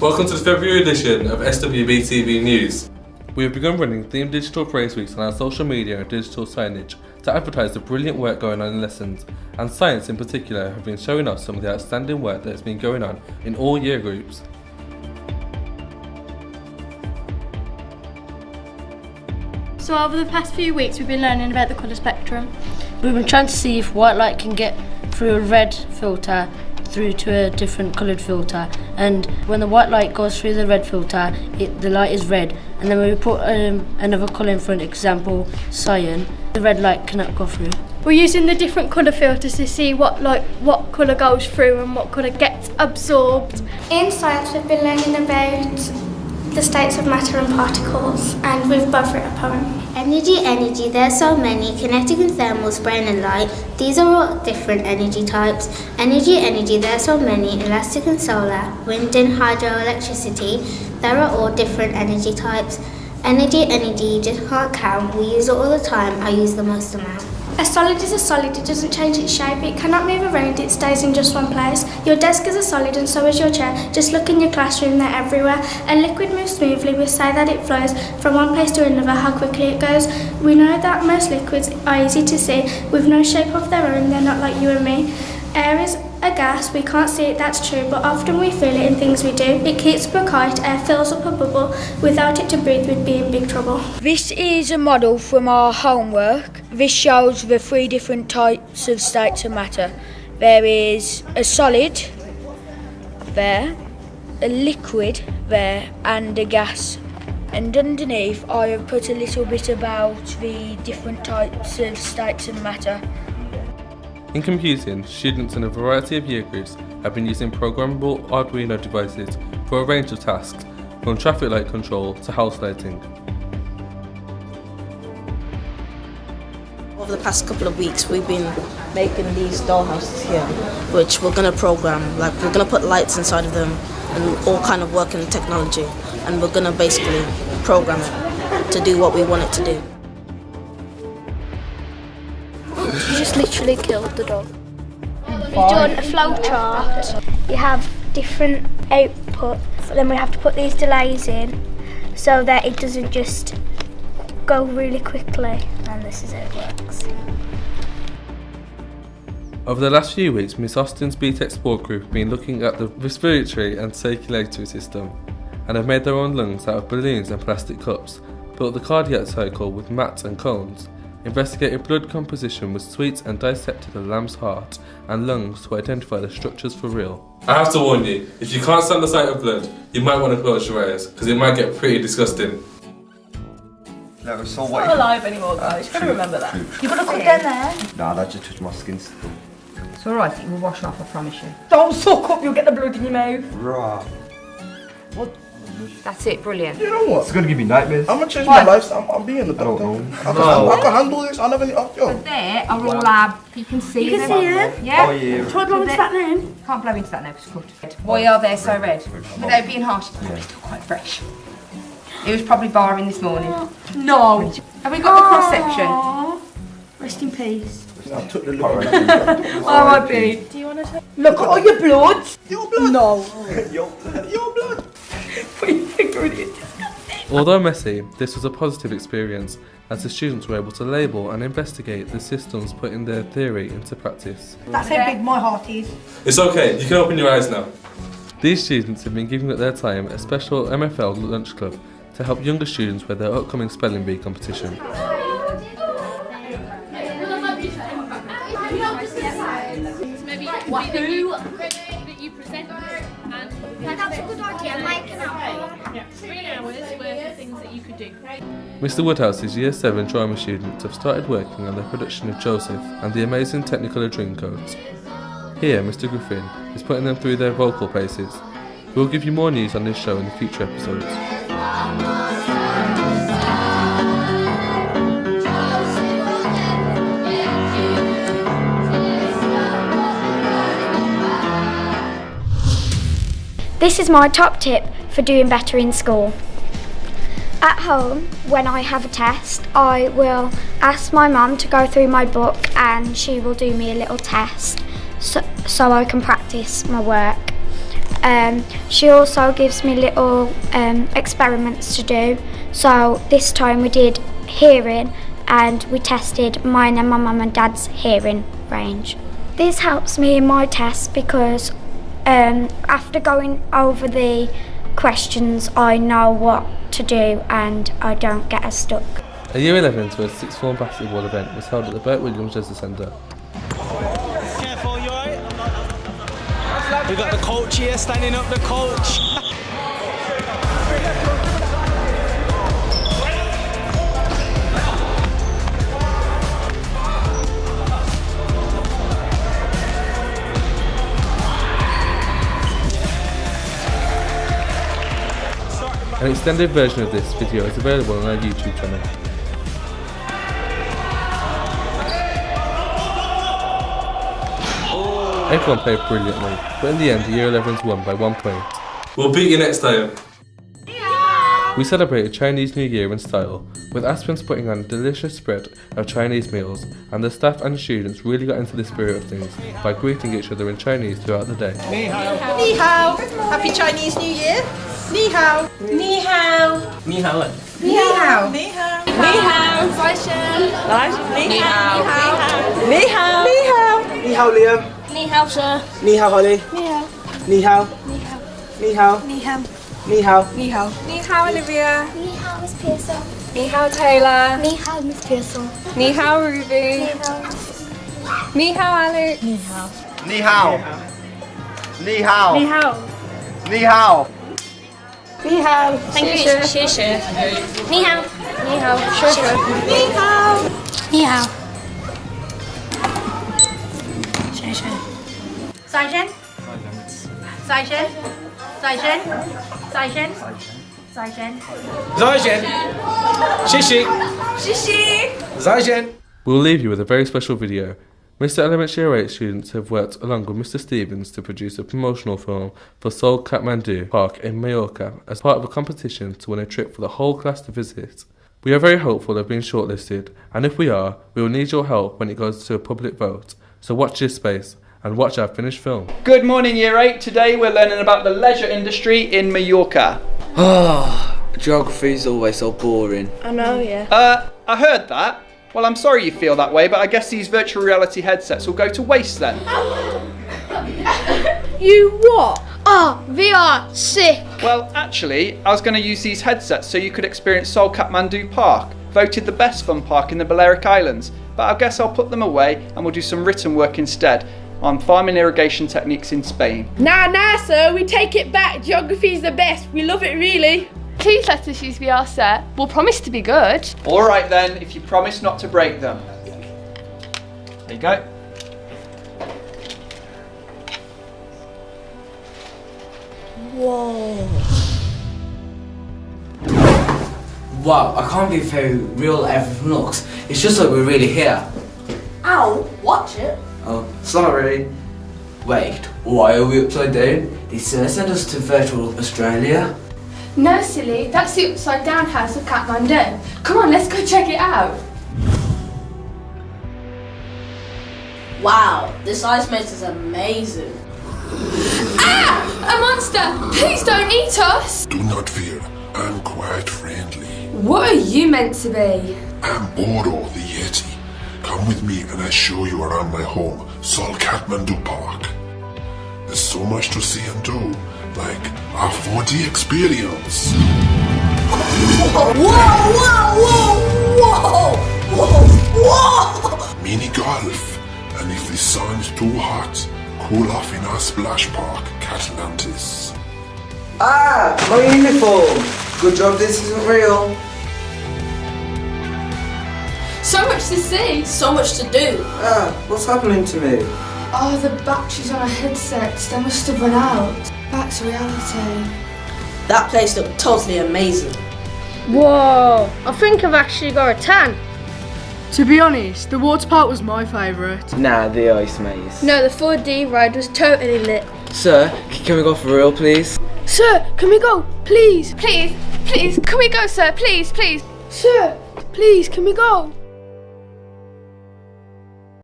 Welcome to the February edition of SWBTV News. We have begun running themed digital praise weeks on our social media and digital signage to advertise the brilliant work going on in lessons, and science in particular have been showing us some of the outstanding work that has been going on in all year groups. So over the past few weeks we've been learning about the colour spectrum. We've been trying to see if white light can get through a red filter through to a different coloured filter, and when the white light goes through the red filter the light is red, and then when we put another colour in front, example cyan, the red light cannot go through. We're using the different colour filters to see what colour goes through and what colour gets absorbed. In science we've been learning about the states of matter and particles, and we've both written a poem. Energy, there's so many, kinetic and thermal, spraying and light. These are all different energy types. Energy, there's so many, elastic and solar, wind and hydroelectricity. There are all different energy types. Energy, you just can't count. We use it all the time, I use the most amount. A solid is a solid, it doesn't change its shape, it cannot move around, it stays in just one place. Your desk is a solid and so is your chair, just look in your classroom, they're everywhere. A liquid moves smoothly, we say that it flows from one place to another, how quickly it goes. We know that most liquids are easy to see, with no shape of their own, they're not like you and me. Air is a gas, we can't see it, that's true, but often we feel it in things we do. It keeps up a kite, air fills up a bubble, without it to breathe we'd be in big trouble. This is a model from our homework. This shows the three different types of states of matter. There is a solid there, a liquid there, and a gas. And underneath I have put a little bit about the different types of states of matter. In computing, students in a variety of year groups have been using programmable Arduino devices for a range of tasks, from traffic light control to house lighting. Over the past couple of weeks we've been making these dollhouses here, which we're going to program, like we're going to put lights inside of them and all kind of working technology, and we're going to basically program it to do what we want it to do. You just literally killed the dog. We've done a flow chart. You have different outputs, then we have to put these delays in so that it doesn't just go really quickly, and this is how it works. Over the last few weeks, Miss Austin's BTEC Sport Group have been looking at the respiratory and circulatory system, and have made their own lungs out of balloons and plastic cups, built the cardiac cycle with mats and cones, investigated blood composition with sweets, and dissected a lamb's heart and lungs to identify the structures for real. I have to warn you, if you can't stand the sight of blood, you might want to close your eyes, because it might get pretty disgusting. No, it's so not alive anymore, guys. You've got to remember that. You've got to put down there. Nah, that just touched my skin still. It's alright, it will wash off, I promise you. Don't suck up, you'll get the blood in your mouth. Right. What? That's it, brilliant. You know what? It's gonna give me nightmares. I'm gonna change my lifestyle. I'm being the doctor. I can handle this. I never. But there are all lab. You can see them. You can see them? Yeah. Oh yeah. Try blowing into that now. Can't blow into that now because it's cooked. Why are they so red? Without being harsh, it's probably still quite fresh. It was probably barring this morning. No. Have we got the cross section? Rest in peace. I took the look. R.I.P. Do you want to Look at all your blood. Your blood. No. Your blood. Put your finger in it. Although messy, this was a positive experience, as the students were able to label and investigate the systems putting their theory into practice. That's how big my heart is. It's okay, you can open your eyes now. These students have been giving up their time a special MFL lunch club to help younger students with their upcoming spelling bee competition. That you present and that's a good idea. Like an hour. 3 hours worth of things that you could do. Mr Woodhouse's Year 7 drama students have started working on their production of Joseph and the amazing Technicolor Dreamcoats. Here, Mr Griffin is putting them through their vocal paces. We'll give you more news on this show in the future episodes. This is my top tip for doing better in school. At home, when I have a test, I will ask my mum to go through my book and she will do me a little test so I can practice my work. She also gives me little experiments to do. So this time we did hearing, and we tested mine and my mum and dad's hearing range. This helps me in my tests because after going over the questions I know what to do and I don't get as stuck. A Year 11 to a sixth form basketball event was held at the Burt Williams Leisure Centre. Careful, you alright? We got the coach here, standing up the coach. An extended version of this video is available on our YouTube channel. Everyone played brilliantly, but in the end the Year 11s won by 1 point. We'll beat you next time! We celebrated Chinese New Year in style, with Aspens putting on a delicious spread of Chinese meals, and the staff and students really got into the spirit of things by greeting each other in Chinese throughout the day. Ni hao. Ni hao. Happy Chinese New Year. Ni hao. Ni hao. Ni hao. Ni hao. Ni hao. Ni hao. Ni hao. Ni hao. Ni hao. Ni hao, Liam. Ni hao, sir. Ni hao, Holly. Ni hao. Ni hao. Ni hao. Ni hao. Ni hao. Ni hao. Ni hao. Ni hao, Olivia. Ni hao, Miss Pearson. Ni hao, Taylor. Ni hao, Miss Pearson. Ni hao, Ruby. Ni hao. Ni hao, Alex. Ni hao. Ni hao. Ni hao. Ni hao. Ni hao. Thank you. Sure, sure. Ni hao. Ni hao. Sure, sure. Ni hao. Ni hao. Sure, sure. Zaijian. Zaijian. Zaijian. Zaijian. Zaijian. Zaijian. Shishi. Shishi. Zaijian. We'll leave you with a very special video. Mr. Elementary Year 8 students have worked along with Mr. Stevens to produce a promotional film for Seoul Kathmandu Park in Mallorca as part of a competition to win a trip for the whole class to visit. We are very hopeful of being shortlisted, and if we are, we will need your help when it goes to a public vote. So watch this space and watch our finished film. Good morning, Year 8. Today we're learning about the leisure industry in Mallorca. Geography is always so boring. I know, yeah. I heard that. Well, I'm sorry you feel that way, but I guess these virtual reality headsets will go to waste then. You what? Oh, VR, sick. Well, actually, I was going to use these headsets so you could experience Seoul Kathmandu Park, voted the best fun park in the Balearic Islands, but I guess I'll put them away and we'll do some written work instead on farming irrigation techniques in Spain. Nah, sir, we take it back. Geography's the best. We love it, really. Please let us use VR, sir. We'll promise to be good. All right then, if you promise not to break them. There you go. Whoa. Wow, I can't believe how real everything looks. It's just like we're really here. Ow, watch it. Oh, it's not really. Wait, why are we upside down? They send us to virtual Australia. No, silly. That's the upside down house of Kathmandu. Come on, let's go check it out. Wow, this ice maze is amazing. Ah! A monster! Please don't eat us! Do not fear, I'm quite friendly. What are you meant to be? I'm Boro the Yeti. Come with me and I show you around my home, Seoul Kathmandu Park. There's so much to see and do, like our 4D experience. Whoa! Mini golf, and if the sun's too hot, cool off in our splash park, Catlantis. Ah, my uniform! Good job this isn't real. So much to see. So much to do. Ah, what's happening to me? Oh, the batteries on our headsets. They must have run out. Back to reality. That place looked totally amazing. Whoa, I think I've actually got a tan. To be honest, the water park was my favourite. Nah, the ice maze. No, the 4D ride was totally lit. Sir, can we go for real, please? Sir, can we go? Please. Please, can we go, sir? Please. Sir, please, can we go?